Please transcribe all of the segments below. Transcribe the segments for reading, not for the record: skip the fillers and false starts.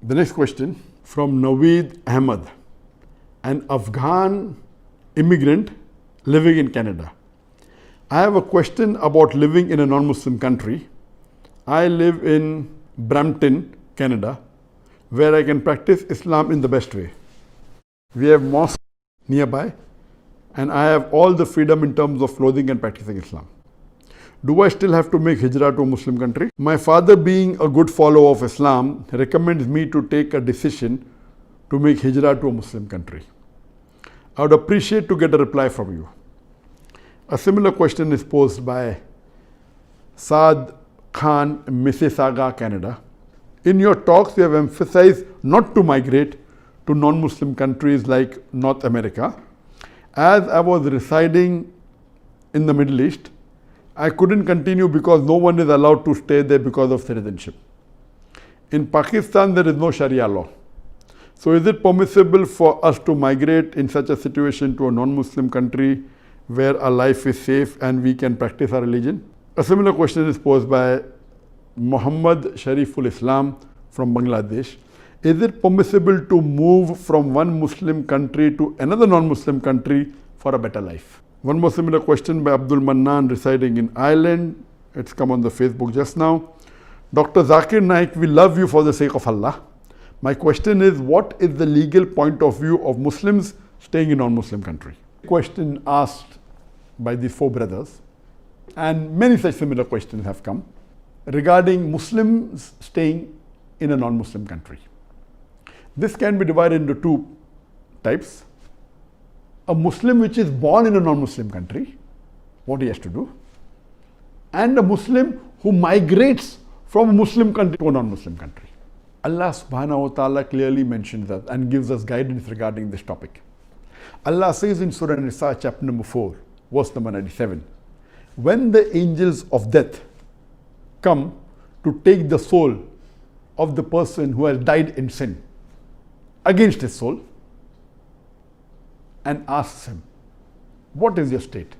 The next question from Naveed Ahmed, an Afghan immigrant living in Canada. I have a question about living in a non-Muslim country. I live in Brampton, Canada, where I can practice Islam in the best way. We have mosques nearby, and I have all the freedom in terms of clothing and practicing Islam. Do I still have to make hijrah to a Muslim country? My father, being a good follower of Islam, recommends me to take a decision to make hijrah to a Muslim country. I would appreciate to get a reply from you. A similar question is posed by Saad Khan, Mississauga, Canada. In your talks, you have emphasized not to migrate to non-Muslim countries like North America. As I was residing in the Middle East, I couldn't continue because no one is allowed to stay there because of citizenship. In Pakistan, there is no Sharia law. So is it permissible for us to migrate in such a situation to a non-Muslim country where our life is safe and we can practice our religion? A similar question is posed by Muhammad Shariful Islam from Bangladesh. Is it permissible to move from one Muslim country to another non-Muslim country for a better life? One more similar question by Abdul Mannan residing in Ireland. It's come on the Facebook just now. Dr. Zakir Naik, we love you for the sake of Allah. My question is, what is the legal point of view of Muslims staying in non-Muslim country? Question asked by these four brothers, and many such similar questions have come regarding Muslims staying in a non-Muslim country. This can be divided into two types. A Muslim which is born in a non-Muslim country, what he has to do, and a Muslim who migrates from a Muslim country to a non-Muslim country. Allah subhanahu wa ta'ala clearly mentions that and gives us guidance regarding this topic. Allah says in Surah Nisa chapter number 4, verse number 97, when the angels of death come to take the soul of the person who has died in sin against his soul, and asks him, what is your state?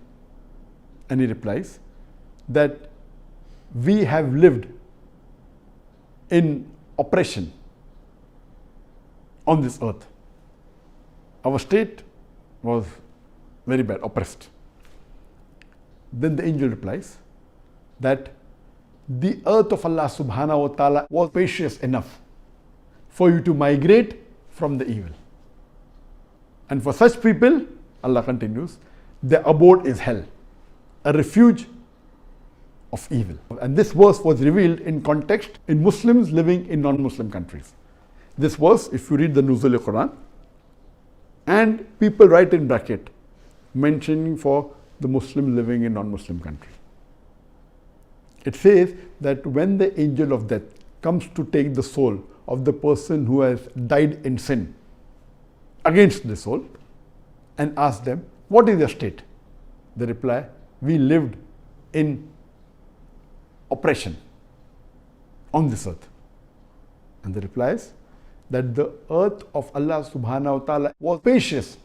And he replies that we have lived in oppression on this earth. Our state was very bad, oppressed. Then the angel replies that the earth of Allah subhanahu wa ta'ala was spacious enough for you to migrate from the evil. And for such people, Allah continues, their abode is hell, a refuge of evil. And this verse was revealed in context in Muslims living in non-Muslim countries. This verse, if you read the Nuzul Quran, and people write in bracket, mentioning for the Muslim living in non-Muslim country. It says that when the angel of death comes to take the soul of the person who has died in sin against the soul, and ask them, what is your state? They reply, we lived in oppression on this earth. And the reply is that the earth of Allah subhanahu wa ta'ala was spacious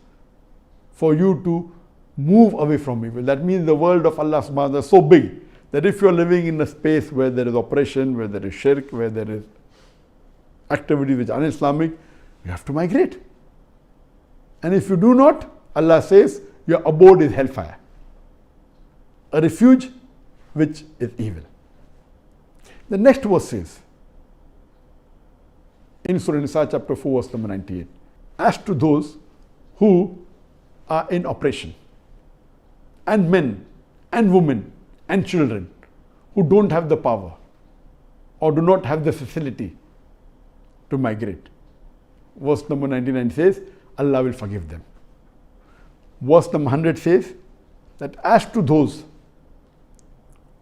for you to move away from evil. That means the world of Allah subhanahu wa ta'ala is so big that if you are living in a space where there is oppression, where there is shirk, where there is activity which is un-Islamic, you have to migrate. And if you do not, Allah says, your abode is hellfire, a refuge which is evil. The next verse says, in Surah Nisa chapter 4, verse number 98, as to those who are in oppression, and men, and women, and children, who don't have the power, or do not have the facility to migrate. Verse number 99 says, Allah will forgive them. Verse number 100 says that as to those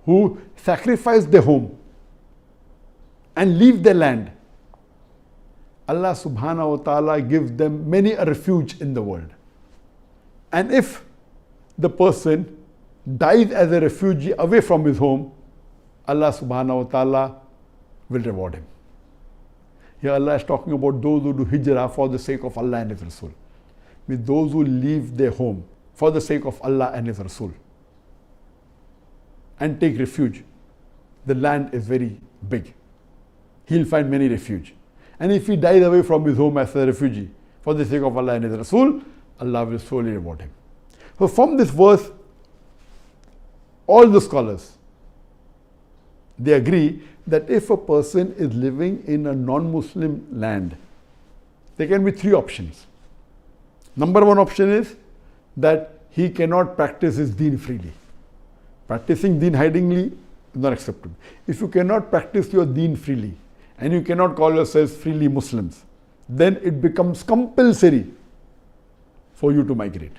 who sacrifice their home and leave their land, Allah subhanahu wa ta'ala gives them many a refuge in the world. And if the person dies as a refugee away from his home, Allah subhanahu wa ta'ala will reward him. Here Allah is talking about those who do hijrah for the sake of Allah and His Rasul. With those who leave their home for the sake of Allah and His Rasul and take refuge. The land is very big. He'll find many refuge. And if he dies away from his home as a refugee, for the sake of Allah and His Rasul, Allah will surely reward him. So from this verse, all the scholars, they agree that if a person is living in a non-Muslim land, there can be three options. Number one option is that he cannot practice his deen freely. Practicing deen hidingly is not acceptable. If you cannot practice your deen freely and you cannot call yourselves freely Muslims, then it becomes compulsory for you to migrate.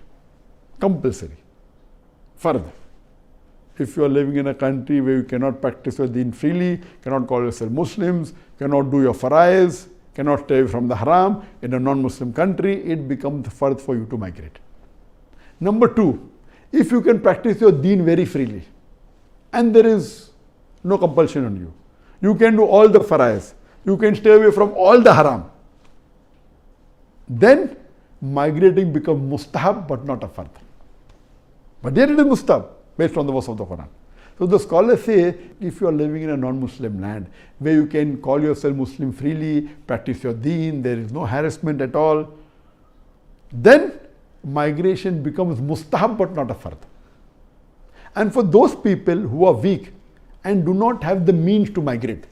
Compulsory. Further, if you are living in a country where you cannot practice your deen freely, cannot call yourself Muslims, cannot do your faraiz, cannot stay from the haram in a non-Muslim country, it becomes fard for you to migrate. Number two, if you can practice your deen very freely and there is no compulsion on you, you can do all the faraiz, you can stay away from all the haram, then migrating becomes mustahab but not a fard. But yet it is mustahab based on the verse of the Quran. So the scholars say, if you are living in a non-Muslim land where you can call yourself Muslim freely, practice your deen, there is no harassment at all, then migration becomes mustahab but not a fard. And for those people who are weak and do not have the means to migrate,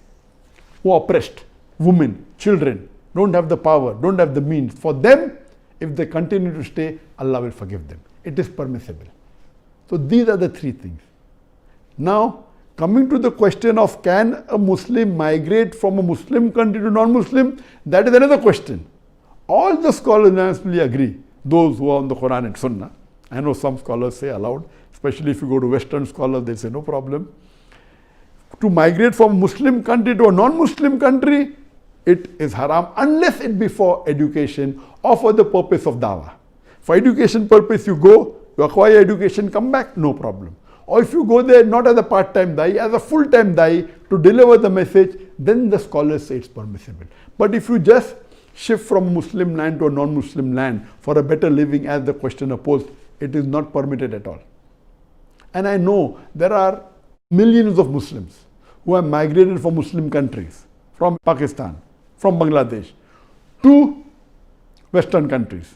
who are oppressed, women, children, don't have the power, don't have the means, for them, if they continue to stay, Allah will forgive them. It is permissible. So these are the three things. Now, coming to the question of can a Muslim migrate from a Muslim country to non-Muslim, that is another question. All the scholars unanimously agree, those who are on the Quran and Sunnah. I know some scholars say allowed, especially if you go to Western scholars, they say no problem. To migrate from a Muslim country to a non-Muslim country, it is haram unless it be for education or for the purpose of dawah. For education purpose, you go, you acquire education, come back, no problem. Or if you go there not as a part-time da'i, as a full-time da'i to deliver the message, then the scholars say it's permissible. But if you just shift from Muslim land to a non-Muslim land for a better living as the questioner posed, it is not permitted at all. And I know there are millions of Muslims who have migrated from Muslim countries, from Pakistan, from Bangladesh, to Western countries,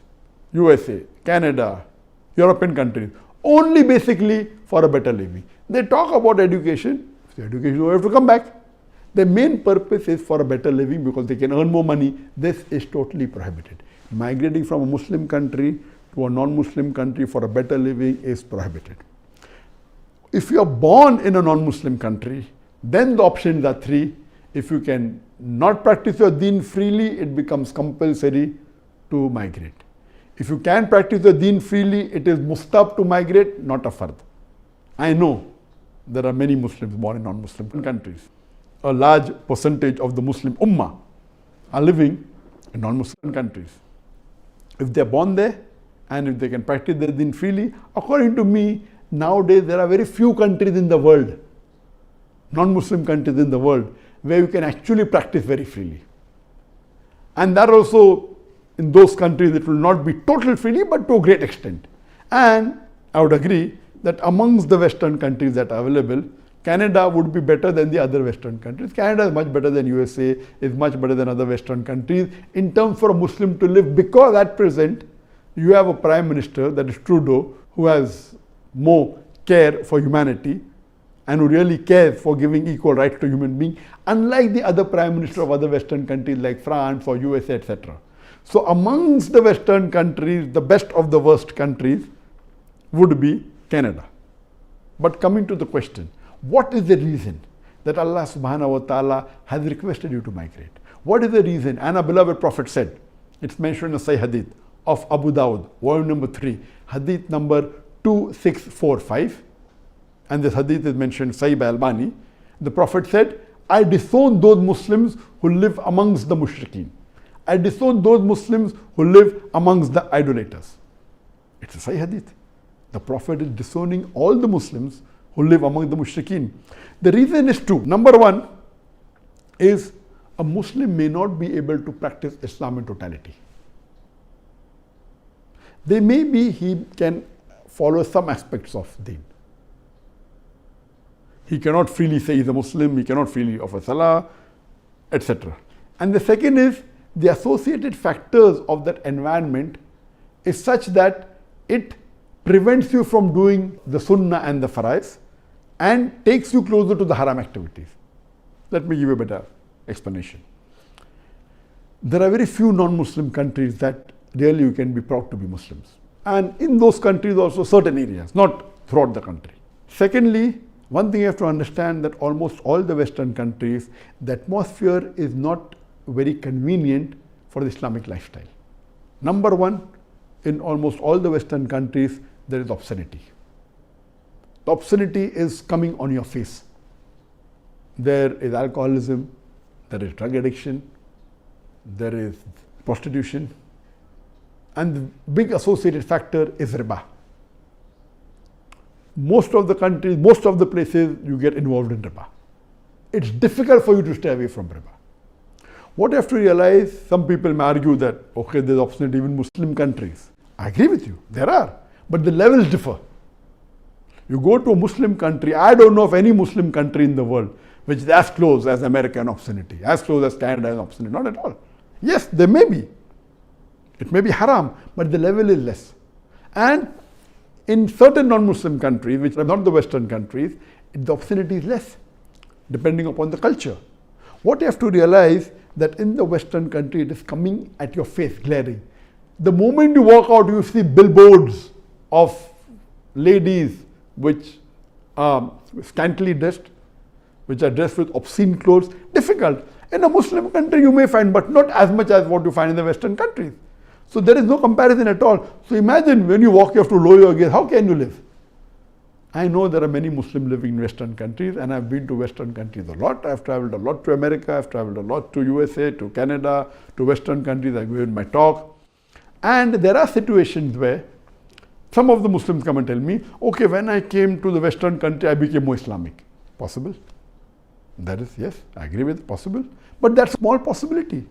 USA, Canada, European countries, only basically for a better living. They talk about education, so education you have to come back. The main purpose is for a better living because they can earn more money. This is totally prohibited. Migrating from a Muslim country to a non-Muslim country for a better living is prohibited. If you are born in a non-Muslim country, then the options are three. If you can not practice your deen freely, it becomes compulsory to migrate. If you can practice your deen freely, it is mustahab to migrate, not a fard. I know there are many Muslims born in non-Muslim countries. A large percentage of the Muslim ummah are living in non-Muslim countries. If they are born there and if they can practice their deen freely, according to me, nowadays there are very few countries in the world, non-Muslim countries in the world, where you can actually practice very freely. And that also, in those countries, it will not be total freely, but to a great extent. And I would agree that amongst the Western countries that are available, Canada would be better than the other Western countries. Canada is much better than USA, is much better than other Western countries in terms for a Muslim to live, because at present, you have a Prime Minister, that is Trudeau, who has more care for humanity and who really cares for giving equal rights to human beings, unlike the other Prime Minister of other Western countries like France or USA, etc. So amongst the Western countries, the best of the worst countries would be Canada. But coming to the question, what is the reason that Allah subhanahu wa ta'ala has requested you to migrate? What is the reason? And our beloved Prophet said, it's mentioned in the Sahih Hadith of Abu Dawud, volume number 3, Hadith number 2645. And this Hadith is mentioned Sahih by Albani. The Prophet said, I disown those Muslims who live amongst the mushrikeen. I disown those Muslims who live amongst the idolaters. It's a Sahih Hadith. The Prophet is disowning all the Muslims who live among the mushrikeen. The reason is two. Number one is a Muslim may not be able to practice Islam in totality. They may be, he can follow some aspects of deen. He cannot freely say he's a Muslim, he cannot freely offer salah, etc. And the second is the associated factors of that environment is such that it prevents you from doing the sunnah and the faraiz and takes you closer to the haram activities. Let me give you a better explanation. There are very few non-Muslim countries that really you can be proud to be Muslims. And in those countries also certain areas, not throughout the country. Secondly, one thing you have to understand that almost all the Western countries, the atmosphere is not very convenient for the Islamic lifestyle. Number one, in almost all the Western countries, there is obscenity. The obscenity is coming on your face. There is alcoholism, there is drug addiction, there is prostitution, and the big associated factor is riba. Most of the countries, most of the places you get involved in riba. It's difficult for you to stay away from riba. What you have to realize, some people may argue that, okay, there's obscenity even in Muslim countries. I agree with you, there are, but the levels differ. You go to a Muslim country, I don't know of any Muslim country in the world which is as close as American obscenity, as close as Canada as obscenity, not at all. Yes, there may be. It may be haram, but the level is less. And in certain non-Muslim countries, which are not the Western countries, the obscenity is less, depending upon the culture. What you have to realize that in the Western country, it is coming at your face, glaring. The moment you walk out, you see billboards of ladies which are scantily dressed, which are dressed with obscene clothes. Difficult. In a Muslim country, you may find, but not as much as what you find in the Western countries. So there is no comparison at all. So imagine when you walk, you have to lower your gaze. How can you live? I know there are many Muslims living in Western countries, and I've been to Western countries a lot. I've traveled a lot to America, I've traveled a lot to USA, to Canada, to Western countries. I've given my talk. And there are situations where some of the Muslims come and tell me, okay, when I came to the Western country, I became more Islamic. Possible? That is, yes, I agree with it, possible. But that's a small possibility.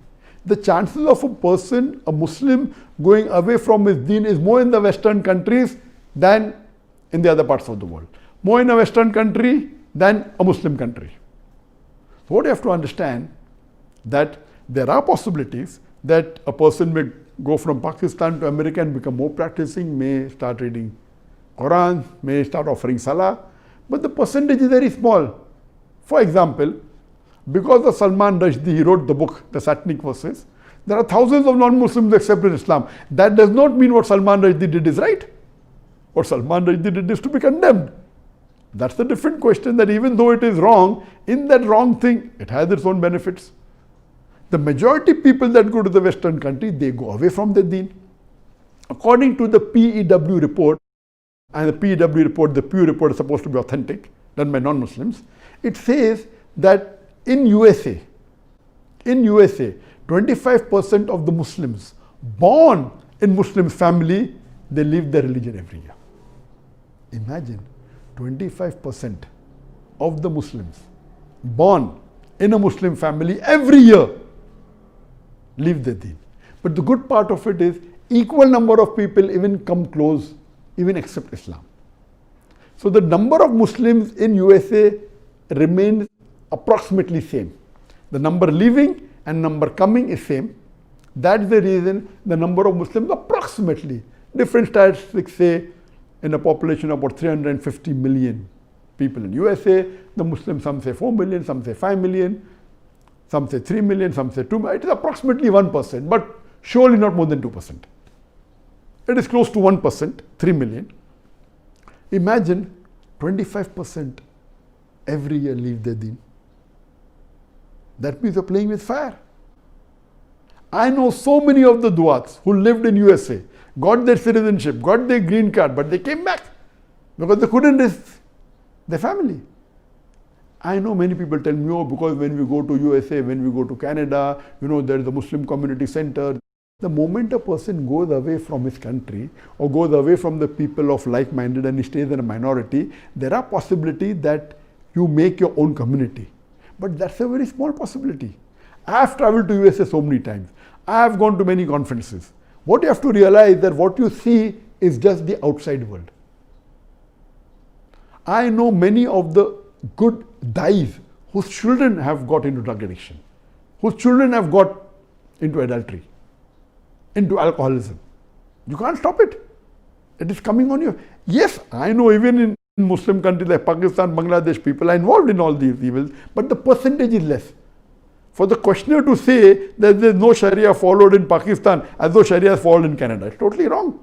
The chances of a person, a Muslim, going away from his deen is more in the Western countries than in the other parts of the world. More in a Western country than a Muslim country. So what you have to understand, that there are possibilities that a person may go from Pakistan to America and become more practicing, may start reading Quran, may start offering Salah, but the percentage is very small. For example, because of Salman Rushdie, he wrote the book, The Satanic Verses, there are thousands of non-Muslims accepted Islam. That does not mean what Salman Rushdie did is right. What Salman Rushdie did is to be condemned. That's the different question, that even though it is wrong, in that wrong thing, it has its own benefits. The majority of people that go to the Western country, they go away from the deen. According to the PEW report, and the PEW report, the Pew report is supposed to be authentic, done by non-Muslims, it says that in USA, 25% of the Muslims born in Muslim family, they leave their religion every year. Imagine, 25% of the Muslims born in a Muslim family every year leave their deen. But the good part of it is equal number of people even come close, even accept Islam. So the number of Muslims in USA remains approximately same. The number leaving and number coming is same. That's the reason the number of Muslims approximately, different statistics say in a population of about 350 million people in USA, the Muslims, some say 4 million, some say 5 million, some say 3 million, some say 2 million. It is approximately 1%, but surely not more than 2%. It is close to 1%, 3 million. Imagine 25% every year leave their deen. That means you're playing with fire. I know so many of the duats who lived in USA, got their citizenship, got their green card, but they came back because they couldn't risk their family. I know many people tell me, oh, because when we go to USA, when we go to Canada, there is a Muslim community center. The moment a person goes away from his country or goes away from the people of like-minded and he stays in a minority, there are possibilities that you make your own community. But that's a very small possibility. I have traveled to USA so many times. I have gone to many conferences. What you have to realize is that what you see is just the outside world. I know many of the good dais whose children have got into drug addiction. whose children have got into adultery, into alcoholism. You can't stop it. It is coming on you. Yes, I know even in Muslim countries like Pakistan, Bangladesh, people are involved in all these evils, but the percentage is less. For the questioner to say that there is no Sharia followed in Pakistan as though Sharia is followed in Canada, it's totally wrong.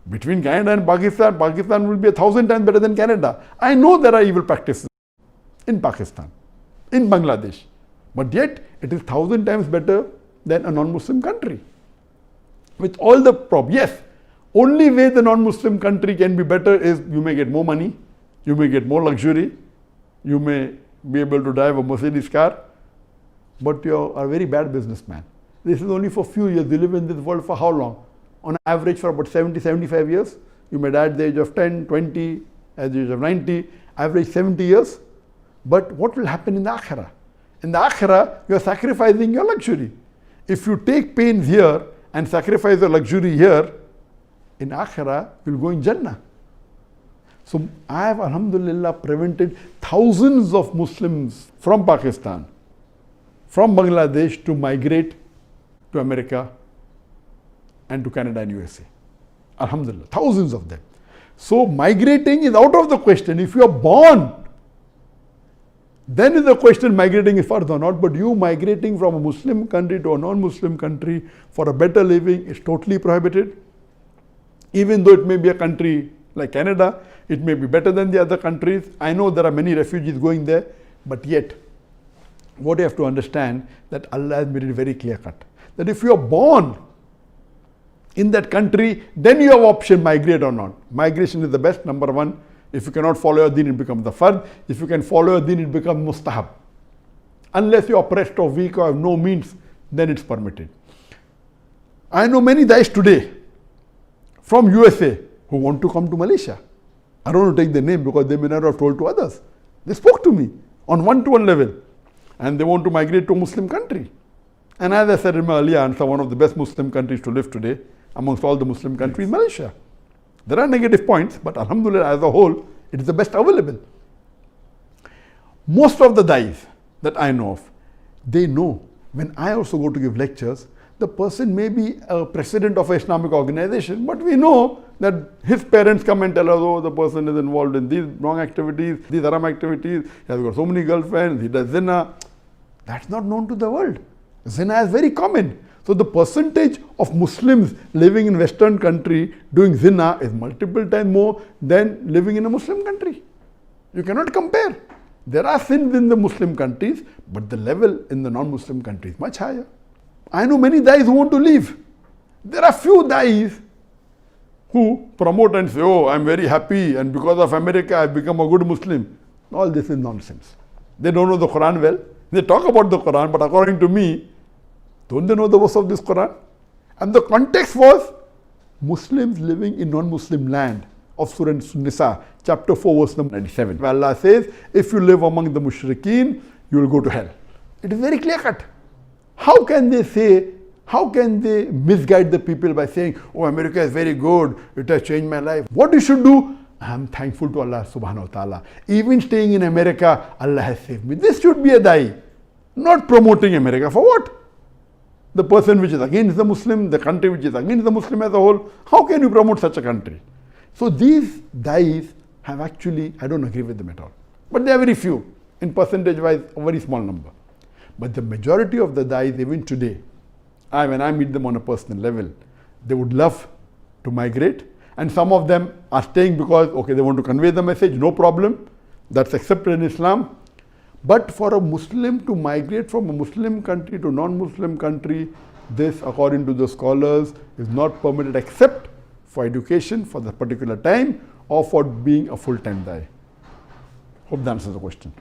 Between Canada and Pakistan, Pakistan will be 1,000 times better than Canada. I know there are evil practices in Pakistan, in Bangladesh, but yet it is 1,000 times better than a non-Muslim country. With all the problems, yes, only way the non-Muslim country can be better is you may get more money, you may get more luxury, you may be able to drive a Mercedes car, but you are a very bad businessman. This is only for few years. You live in this world for how long? On average for about 70, 75 years. You may die at the age of 10, 20, at the age of 90, average 70 years. But what will happen in the Akhirah? In the Akhirah, you are sacrificing your luxury. If you take pains here and sacrifice your luxury here, in Akhirah, you will go in Jannah. So I have, alhamdulillah, prevented thousands of Muslims from Pakistan, from Bangladesh to migrate to America and to Canada and USA. Alhamdulillah, thousands of them. So migrating is out of the question. If you are born, then is the question migrating is further or not. But you migrating from a Muslim country to a non-Muslim country for a better living is totally prohibited. Even though it may be a country like Canada, it may be better than the other countries. I know there are many refugees going there, but yet what you have to understand that Allah has made it very clear cut. That if you are born in that country, then you have option migrate or not. Migration is the best, number one. If you cannot follow your deen, it becomes the fard. If you can follow your deen, it becomes mustahab. Unless you are oppressed or weak or have no means, then it's permitted. I know many guys today from USA who want to come to Malaysia. I don't want to take their name because they may not have told to others. They spoke to me on one-to-one level and they want to migrate to a Muslim country. And as I said in my earlier answer, one of the best Muslim countries to live today amongst all the Muslim countries, Malaysia. There are negative points, but alhamdulillah, as a whole, it is the best available. Most of the dais that I know of, they know when I also go to give lectures, the person may be a president of an Islamic organization, but we know that his parents come and tell us, oh, the person is involved in these wrong activities, these haram activities, he has got so many girlfriends, he does zina. That's not known to the world. Zina is very common. So the percentage of Muslims living in Western country doing zina is multiple times more than living in a Muslim country. You cannot compare. There are sins in the Muslim countries, but the level in the non-Muslim countries is much higher. I know many dais who want to leave. There are few dais who promote and say, oh, I'm very happy and because of America I've become a good Muslim. All this is nonsense. They don't know the Quran well. They talk about the Quran, but according to me, don't they know the verse of this Quran? And the context was Muslims living in non-Muslim land of Surah Nisa, chapter 4, verse number 97. Where Allah says, if you live among the mushrikeen, you will go to hell. It is very clear cut. How can they say, how can they misguide the people by saying, oh, America is very good, it has changed my life. What you should do? I am thankful to Allah subhanahu wa ta'ala. Even staying in America, Allah has saved me. This should be a da'i. Not promoting America. For what? The person which is against the Muslim, the country which is against the Muslim as a whole, how can you promote such a country? So these dais have actually, I don't agree with them at all. But they are very few, in percentage wise, a very small number. But the majority of the dais, even today, when I meet them on a personal level, they would love to migrate. And some of them are staying because, okay, they want to convey the message, no problem. That's accepted in Islam. But for a Muslim to migrate from a Muslim country to non-Muslim country, this, according to the scholars, is not permitted except for education for the particular time or for being a full-time da'i. Hope that answers the question.